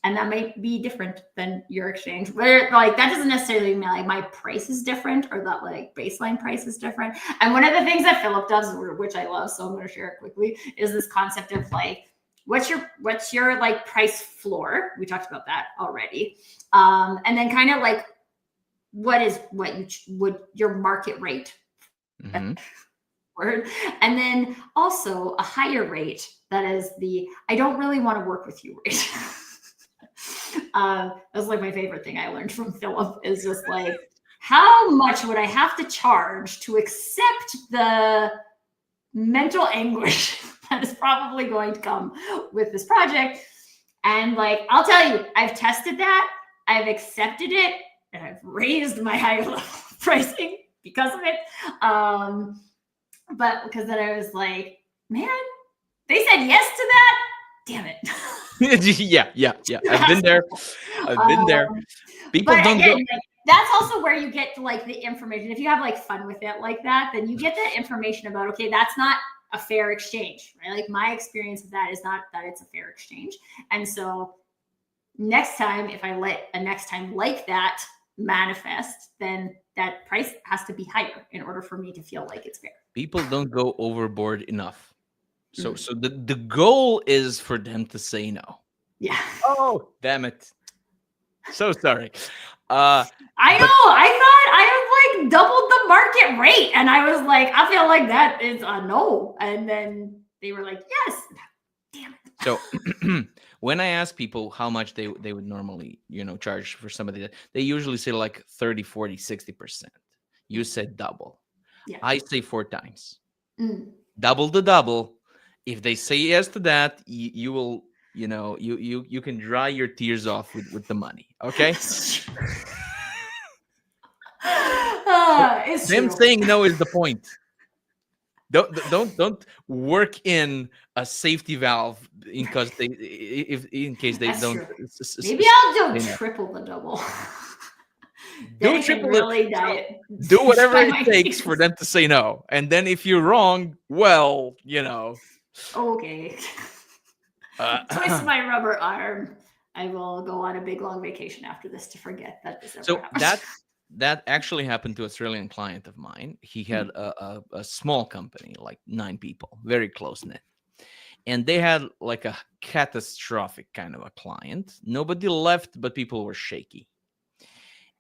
and that might be different than your exchange, where like that doesn't necessarily mean like my price is different or that like baseline price is different. And one of the things that Filip does, which I love, so I'm going to share it quickly, is this concept of like what's your like price floor. We talked about that already, and then kind of like what would your market rate, Mm-hmm. word, and then also a higher rate that is the I don't really want to work with you rate. That's like my favorite thing I learned from Filip is just like how much would I have to charge to accept the mental anguish that is probably going to come with this project. And like I'll tell you, I've tested that, I've accepted it, and I've raised my higher level pricing because of it. But because then I was like, man, they said yes to that. Damn it. yeah. I've been there. People but don't again, go. like, that's also where you get to like the information. If you have like fun with it like that, then you get that information about, okay, that's not a fair exchange, right? Like my experience of that is not that it's a fair exchange. And so next time, if I let a next time like that manifest, then that price has to be higher in order for me to feel like it's fair. People don't go overboard enough. So the goal is for them to say no. Yeah. Oh, damn it. So sorry. I know. I thought I had like doubled the market rate, and I was like, I feel like that is a no. And then they were like, yes. Damn it. So when I ask people how much they would normally, charge for somebody, they usually say like 30, 40, 60%. You said double. Yeah. I say 4 times. Double the double. If they say yes to that, you will, you can dry your tears off with the money. Okay. It's Them true. saying no is the point. Don't work in a safety valve in case they That's don't. true. Maybe I'll do triple the double. Do triple really diet. Do whatever it takes for them to say no, and then if you're wrong, well, Okay. Twist my rubber arm. I will go on a big long vacation after this to forget that this ever happened. That actually happened to an Australian client of mine. He had a small company, like 9 people, very close knit. And they had like a catastrophic kind of a client. Nobody left, but people were shaky.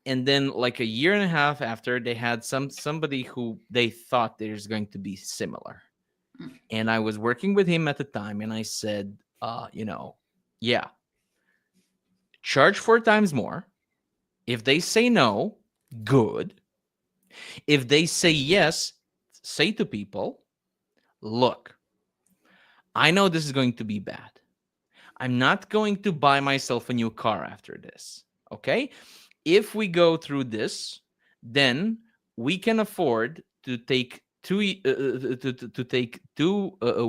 And then like a year and a half after, they had somebody who they thought there's going to be similar. And I was working with him at the time, and I said, yeah, charge 4 times more. If they say no, good. If they say yes, say to people, look, I know this is going to be bad. I'm not going to buy myself a new car after this. Okay? If we go through this, then we can afford to take 2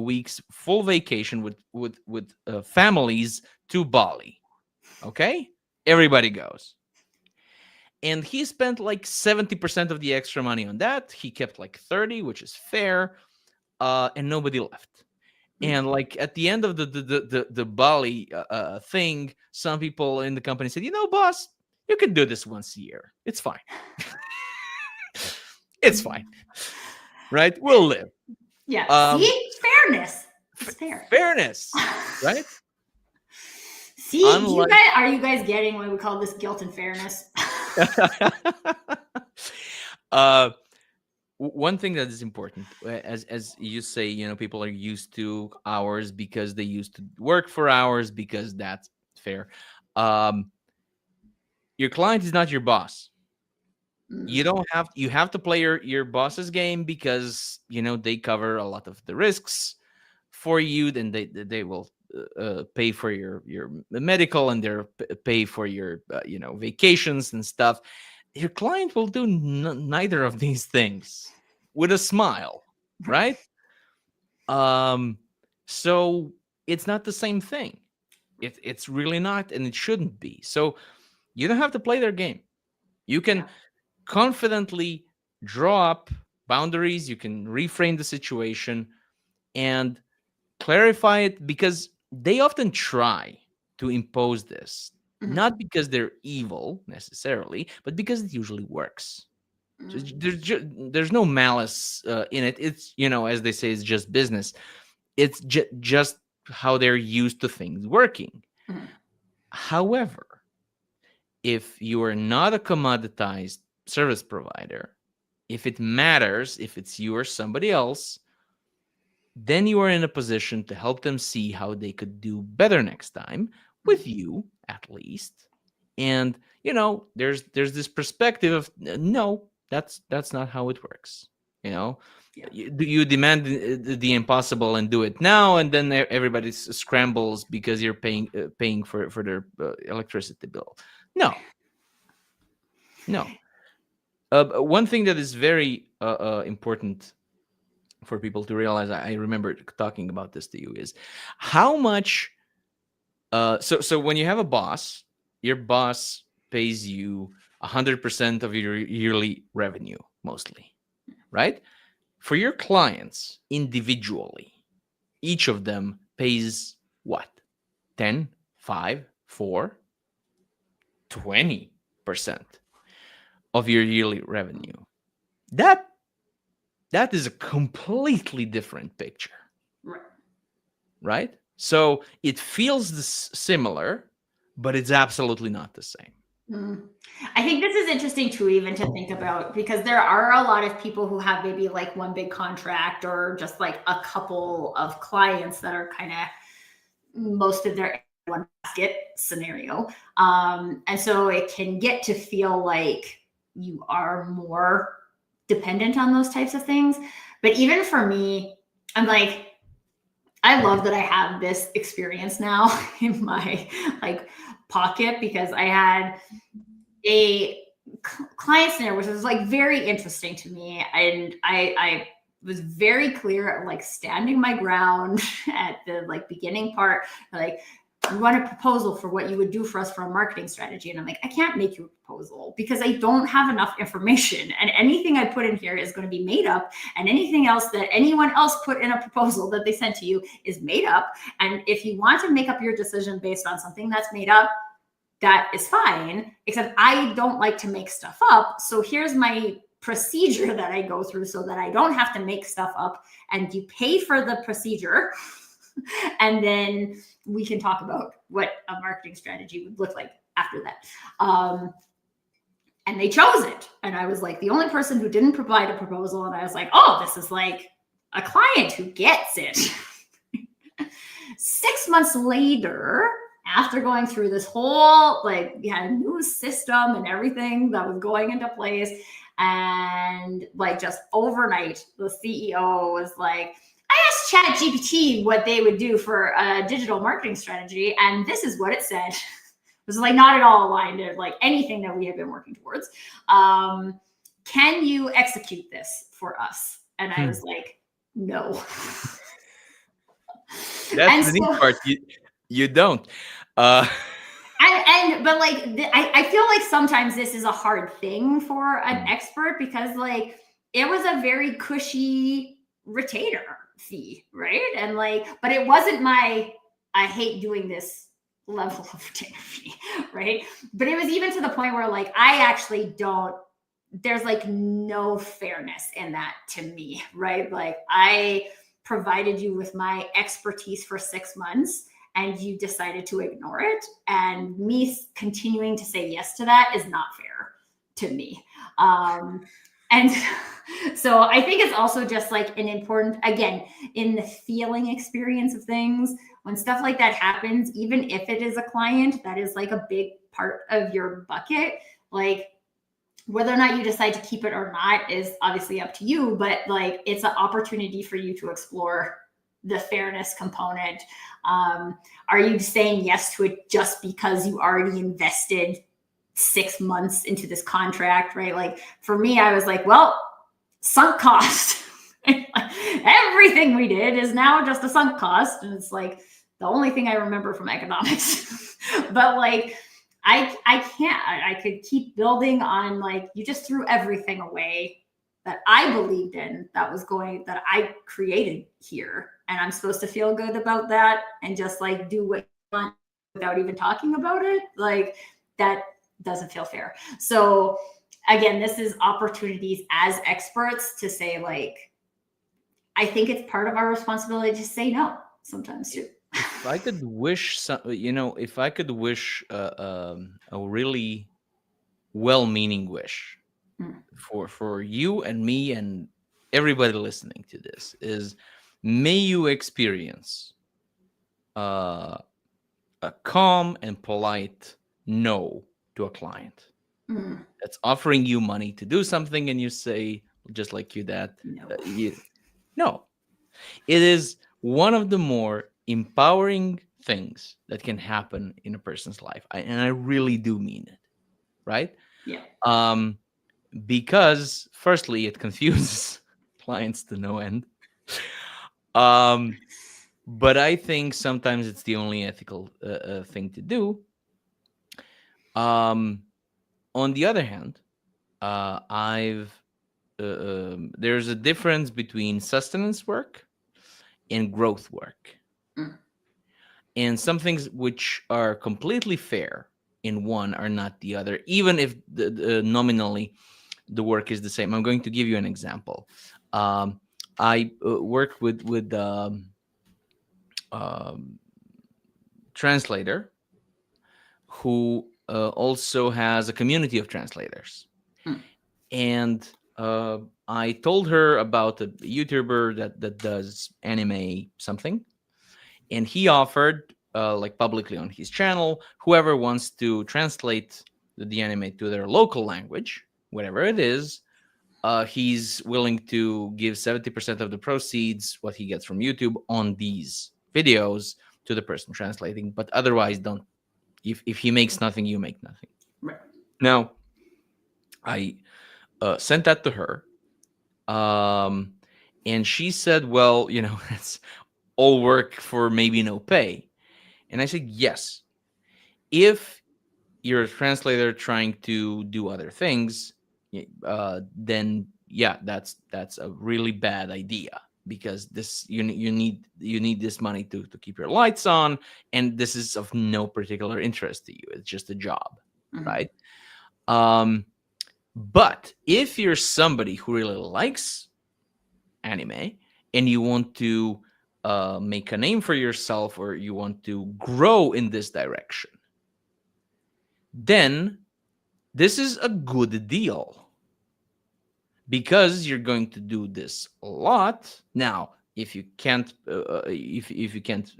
weeks full vacation with families to Bali. Okay? Everybody goes. And he spent like 70% of the extra money on that. He kept like 30, which is fair. And nobody left. And like at the end of the Bali thing, some people in the company said, boss, You can do this once a year. It's fine. It's fine. Right? We'll live. Yeah. Um, See? Fairness. It's fair. Fairness, right? See, Unlike are you guys getting what we call this guilt and fairness? uh, one thing that is important, as you say, people are used to hours because they used to work for hours because that's fair. Your client is not your boss. You have to play your boss's game because they cover a lot of the risks for you. Then they will pay for your medical, and they'll pay for your vacations and stuff. Your client will do neither of these things with a smile, right? So it's not the same thing. It's really not, and it shouldn't be. So you don't have to play their game. You can confidently draw up boundaries. You can reframe the situation and clarify it, because they often try to impose this, not because they're evil necessarily, but because it usually works. So there's no malice in it. It's, as they say, it's just business. It's just how they're used to things working. However, if you are not a commoditized service provider, if it matters, if it's you or somebody else, then you are in a position to help them see how they could do better next time with you, at least. And there's this perspective of no, that's not how it works. You demand the impossible and do it now, and then everybody scrambles because you're paying for their electricity bill. No. One thing that is very important for people to realize, I remember talking about this to you, is how much. So when you have a boss, your boss pays you 100% of your yearly revenue, mostly, right? For your clients individually, each of them pays what? 10, 5, 4, 20% of your yearly revenue. That is a completely different picture. Right? So it feels similar, but it's absolutely not the same. I think this is interesting too, even to think about, because there are a lot of people who have maybe like one big contract or just like a couple of clients that are kind of most of their one basket scenario. And so it can get to feel like you are more dependent on those types of things. But even for me, I'm like, I love that I have this experience now in my like pocket, because I had a client scenario which was like very interesting to me, and I was very clear at like standing my ground at the like beginning part, like, we want a proposal for what you would do for us for a marketing strategy. And I'm like, I can't make you a proposal because I don't have enough information. And anything I put in here is going to be made up. And anything else that anyone else put in a proposal that they sent to you is made up. And if you want to make up your decision based on something that's made up, that is fine. Except I don't like to make stuff up. So here's my procedure that I go through so that I don't have to make stuff up. And you pay for the procedure. And then we can talk about what a marketing strategy would look like after that. And they chose it. And I was like the only person who didn't provide a proposal. And I was like, oh, this is like a client who gets it. 6 months later, after going through this whole, like, we had a new system and everything that was going into place. And like just overnight, the CEO was like, I asked ChatGPT what they would do for a digital marketing strategy, and this is what it said. It was like not at all aligned to like anything that we have been working towards. Can you execute this for us? And I was like, no. That's the neat part. You don't. But like, I feel like sometimes this is a hard thing for an expert, because like it was a very cushy retainer fee, right? And like, but it wasn't my, I hate doing this level of dignity, right? But it was even to the point where like I actually don't, there's like no fairness in that to me, right? Like I provided you with my expertise for 6 months and you decided to ignore it. And me continuing to say yes to that is not fair to me. And so I think it's also just like an important, again, in the feeling experience of things, when stuff like that happens, even if it is a client that is like a big part of your bucket, like whether or not you decide to keep it or not is obviously up to you, but like it's an opportunity for you to explore the fairness component. Are you saying yes to it just because you already invested 6 months into this contract, right? Like for me, I was like, well, sunk cost. Everything we did is now just a sunk cost. And it's like the only thing I remember from economics. But like, I can't, I could keep building on like, you just threw everything away that I believed in, that I created here. And I'm supposed to feel good about that and just like do what you want without even talking about it. Like that doesn't feel fair. So again, this is opportunities as experts to say like, I think it's part of our responsibility to say no sometimes too. If I could wish if I could wish a really well-meaning wish for you and me and everybody listening to this is, may you experience a calm and polite no to a client that's offering you money to do something, and you say, just like you, that No. no. It is one of the more empowering things that can happen in a person's life. And I really do mean it, right? Yeah. Because firstly, it confuses clients to no end. But I think sometimes it's the only ethical thing to do. On the other hand, there's a difference between sustenance work and growth work. And some things which are completely fair in one are not the other, even if nominally the work is the same. I'm going to give you an example. I work with translator who also has a community of translators. And I told her about a YouTuber that does anime something, and he offered like publicly on his channel, whoever wants to translate the anime to their local language, whatever it is, he's willing to give 70% of the proceeds, what he gets from YouTube, on these videos to the person translating. But otherwise, don't. If he makes nothing, you make nothing. Right. Now, I sent that to her, and she said, well, it's all work for maybe no pay. And I said, yes, if you're a translator trying to do other things, then yeah, that's a really bad idea, because this you need this money to keep your lights on, and this is of no particular interest to you. It's just a job, right? But if you're somebody who really likes anime and you want to make a name for yourself, or you want to grow in this direction, then this is a good deal, because you're going to do this a lot. Now, if you can't if you can't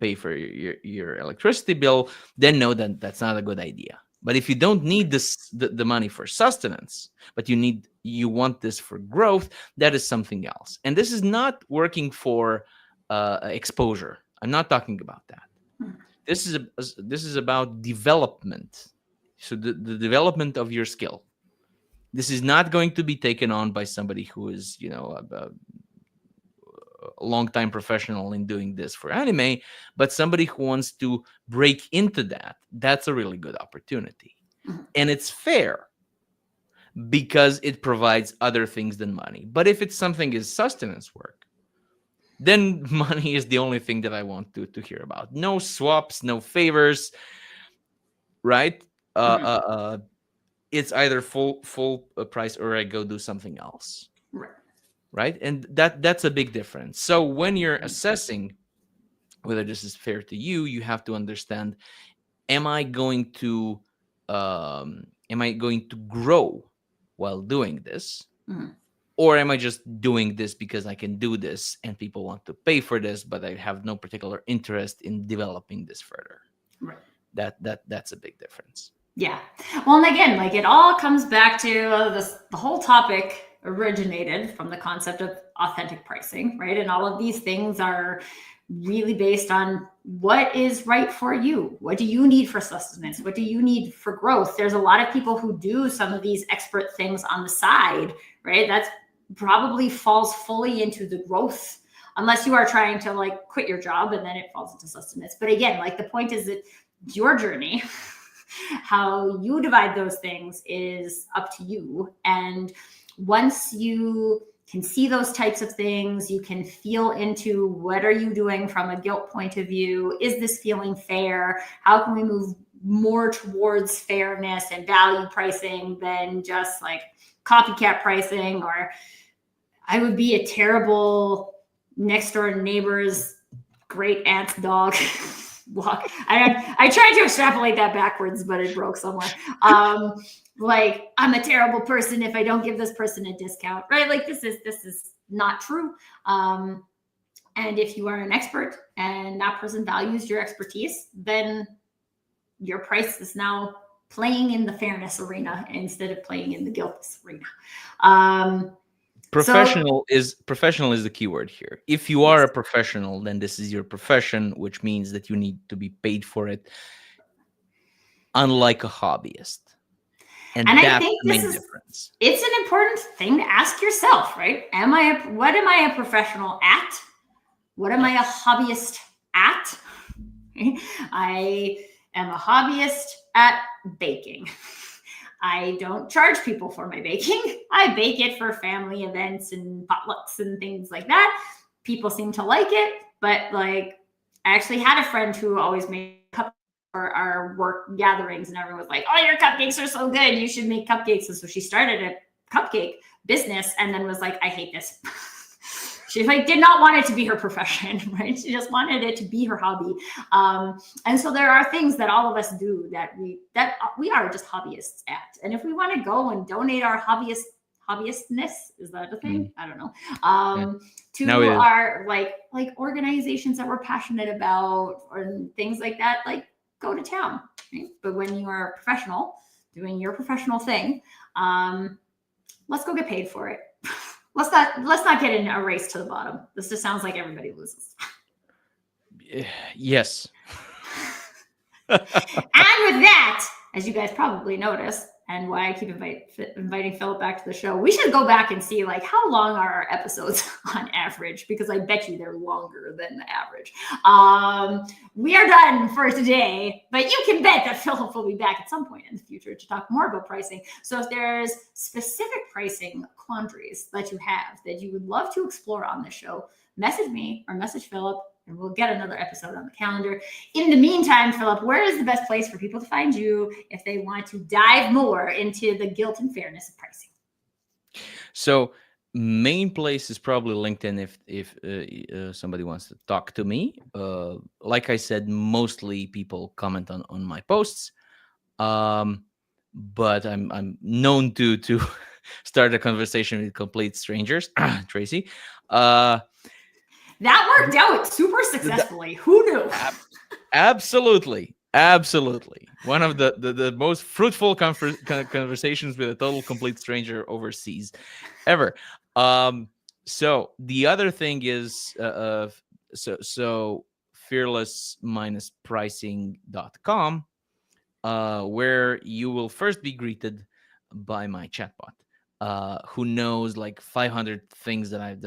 pay for your electricity bill, then no, then that's not a good idea. But if you don't need the money for sustenance, but you want this for growth, that is something else. And this is not working for exposure. I'm not talking about that. This is about development. So the development of your skill. This is not going to be taken on by somebody who is, a long-time professional in doing this for anime, but somebody who wants to break into that. That's a really good opportunity. And it's fair because it provides other things than money. But if it's something is sustenance work, then money is the only thing that I want to hear about. No swaps, no favors, right? Mhm. It's either full price or I go do something else, Right. right? And that's a big difference. So when you're Mhm. assessing whether this is fair to you, you have to understand: am I going to grow while doing this, Mhm. or am I just doing this because I can do this and people want to pay for this, but I have no particular interest in developing this further? Right. That's a big difference. Yeah. Well, and again, like it all comes back to this, the whole topic originated from the concept of authentic pricing, right? And all of these things are really based on what is right for you. What do you need for sustenance? What do you need for growth? There's a lot of people who do some of these expert things on the side, right? That's probably falls fully into the growth, unless you are trying to like quit your job and then it falls into sustenance. But again, like the point is that your journey. How you divide those things is up to you. And once you can see those types of things, you can feel into what are you doing from a guilt point of view? Is this feeling fair? How can we move more towards fairness and value pricing than just like copycat pricing? Or I would be a terrible next door neighbor's great aunt's dog. Walk. I tried to extrapolate that backwards, but it broke somewhere. Like I'm a terrible person if I don't give this person a discount, right? Like this is not true. And if you are an expert and that person values your expertise, then your price is now playing in the fairness arena instead of playing in the guilt arena. Professional is the keyword here. If you are Yes. a professional, then this is your profession, which means that you need to be paid for it, unlike a hobbyist. And I that's think the main difference. it's an important thing to ask yourself, right? What am I a professional at? What am I a hobbyist at? I am a hobbyist at baking. I don't charge people for my baking. I bake it for family events and potlucks and things like that. People seem to like it, but like I actually had a friend who always made cupcakes for our work gatherings, and everyone was like, "Oh, your cupcakes are so good. You should make cupcakes." And so she started a cupcake business, and then was like, "I hate this." She like did not want it to be her profession, right? She just wanted it to be her hobby. And so there are things that all of us do that we are just hobbyists at. And if we want to go and donate our hobbyistness, is that a thing? I don't know. Yeah. To our like organizations that we're passionate about or things like that, like go to town. Right? But when you are a professional doing your professional thing, let's go get paid for it. Let's not get in a race to the bottom. This just sounds like everybody loses. Yes. And with that, as you guys probably noticed, and why I keep inviting Philip back to the show, we should go back and see like how long are our episodes on average, because I bet you they're longer than the average. We are done for today, but you can bet that Philip will be back at some point in the future to talk more about pricing. So if there's specific pricing quandaries that you have that you would love to explore on the show, message me or message Philip, and we'll get another episode on the calendar. In the meantime, Philip, where is the best place for people to find you if they want to dive more into the guilt and fairness of pricing? So main place is probably LinkedIn if somebody wants to talk to me. Like I said, mostly people comment on my posts, but I'm known to start a conversation with complete strangers. Tracy, that worked out super successfully. Who knew? Absolutely. One of the most fruitful conversations with a total complete stranger overseas ever. So the other thing is so fearless-pricing.com, where you will first be greeted by my chatbot, who knows like 500 things that I've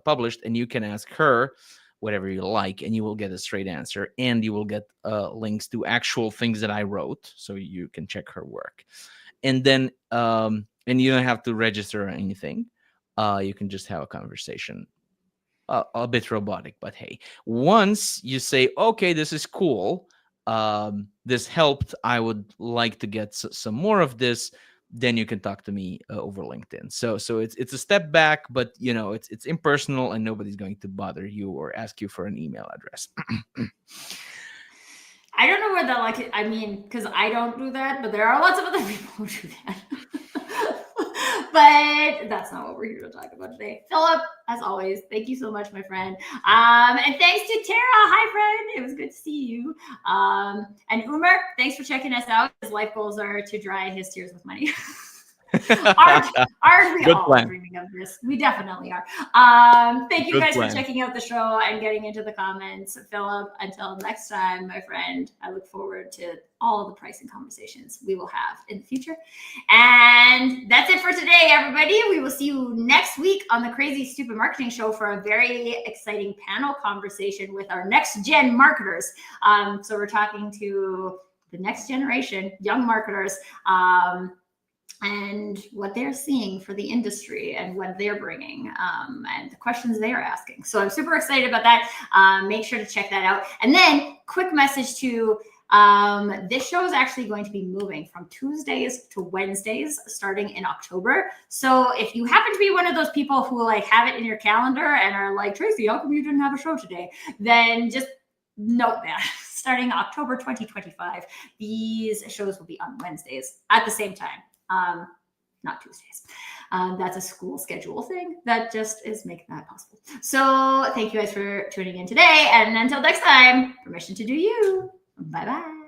published, and you can ask her whatever you like, and you will get a straight answer, and you will get links to actual things that I wrote, so you can check her work. And then and you don't have to register or anything. You can just have a conversation a bit robotic. But hey, once you say, okay, this is cool, this helped, I would like to get some more of this, then you can talk to me over LinkedIn. So it's a step back, but it's impersonal, and nobody's going to bother you or ask you for an email address. I don't know where that, I mean, because I don't do that, but there are lots of other people who do that. But that's not what we're here to talk about today. Filip, as always, thank you so much, my friend. And thanks to Tara. Hi, friend. It was good to see you. And Umer, thanks for checking us out. His life goals are to dry his tears with money. Aren't we Good all plan. dreaming of this? We definitely are. Thank you guys for checking out the show and getting into the comments. Filip, until next time, my friend, I look forward to all of the pricing conversations we will have in the future. And that's it for today, everybody. We will see you next week on the Crazy Stupid Marketing Show for a very exciting panel conversation with our next gen marketers. So we're talking to the next generation, young marketers, and what they're seeing for the industry and what they're bringing, and the questions they're asking. So I'm super excited about that. Make sure to check that out. And then quick message to this show is actually going to be moving from Tuesdays to Wednesdays starting in October. So if you happen to be one of those people who have it in your calendar and are like, Tracy, how come you didn't have a show today? Then just note that starting October 2025, these shows will be on Wednesdays at the same time. Not Tuesdays. That's a school schedule thing that just is making that possible. So thank you guys for tuning in today. And until next time, permission to do you. Bye-bye.